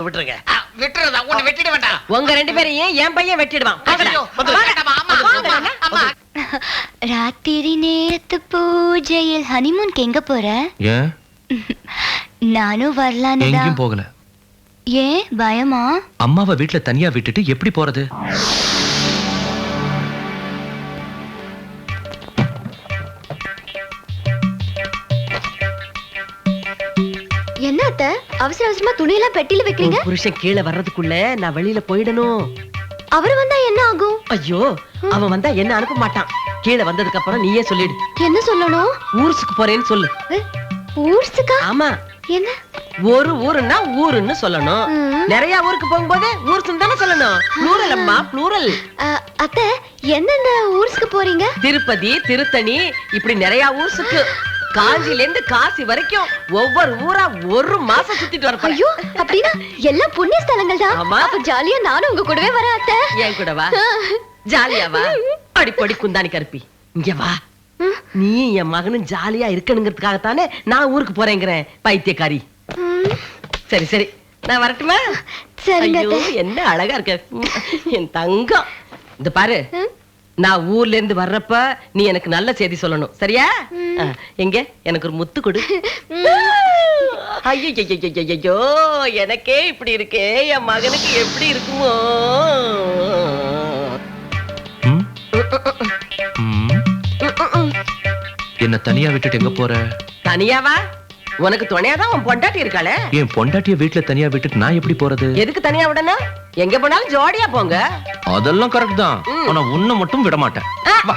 விட்டுருங்க. விட்டுறதா உன்னை வெட்டிட வேண்டாம். உங்க ரெண்டு பேரையும் என் பையன் வெட்டிடுவான். ராத்திரி நேரத்து பூஜையில் ஹனிமூனுக்கு எங்க போற? ஏன் நானும் வரலான்னு தான். எங்கேயும் போகல. ஏன் பயமா? அம்மாவை வீட்டுல தனியா விட்டுட்டு எப்படி போறது? என்ன அத்தை அவசர அவசரமா துணியெல்லாம் பெட்டில வைக்கிறீங்க? புருஷன் கீழே வர்றதுக்குள்ள நான் வெளியில போயிடணும். அவர் வந்தா என்ன ஆகும்? ஐயோ, அவன் வந்தா என்ன அனுப்ப மாட்டான். கீழே வந்ததுக்கு அப்புறம் நீயே சொல்லிடு. என்ன சொல்லணும்? ஊருக்கு போறேன்னு சொல்லு. ஊர்ஸுக்கா? ஆமா, என்ன? ஒரு ஊருன்னா ஊருன்னு சொல்லணும். நிறைய ஊருக்கு போகும்போது ஊர்ஸ்னு தானே சொல்லணும். ப்ளூரல் அம்மா, ப்ளூரல். அத்தை எந்தெந்த ஊர்ஸ்க்கு போறீங்க? திருப்பதி, திருத்தணி, இப்படி நிறைய ஊர்ஸுக்கு. காஞ்சில இருந்து காசி வரைக்கும் ஒவ்வொரு ஊரா ஒரு மாசம் சுத்திட்டு வர. ஐயோ, அப்படின்னா எல்லாம் புண்ணிய ஸ்தலங்கள் தான். ஆமா. அப்ப ஜாலியா நானும் உங்க கூடவே வரேன் அத்தை. ஏன் கூட வா. ஜாலியா வா. அடிப்படி குந்தாணி கருப்பி, இங்க வா. நீ என் மகனும் ஜாலியா இருக்கணுங்கிறதுக்காகத்தானே நான் ஊருக்கு போறேங்கிறேன். பைத்தியக்காரி. சரி சரி, நான் வரட்டுமா? சரிங்க ஐயோ, அத்தை. என்ன அழகா இருக்க என் தங்கம். இந்த பாரு, நான் ஊர்ல இருந்து வர்றப்ப நீ எனக்கு நல்ல செய்தி சொல்லணும், சரியா? எங்க எனக்கு ஒரு முத்து கொடு. ஐயோ, எனக்கே இப்படி இருக்கே, என் மகனுக்கு எப்படி இருக்குமோ? ம்? ம்? என்ன தனியா விட்டுட்டு எங்க போற? தனியாவா? உனக்கு துணையாதான் உன் பொண்டாட்டி இருக்காளே. என் பொண்டாட்டிய வீட்டுல தனியா விட்டுட்டு நான் எப்படி போறது? எதுக்கு தனியா விடணும்? எங்க போனாலும் ஜோடியா போங்க. அதெல்லாம் கரெக்ட் தான். ஆனா உன்னை மட்டும் விட மாட்டேன். வா.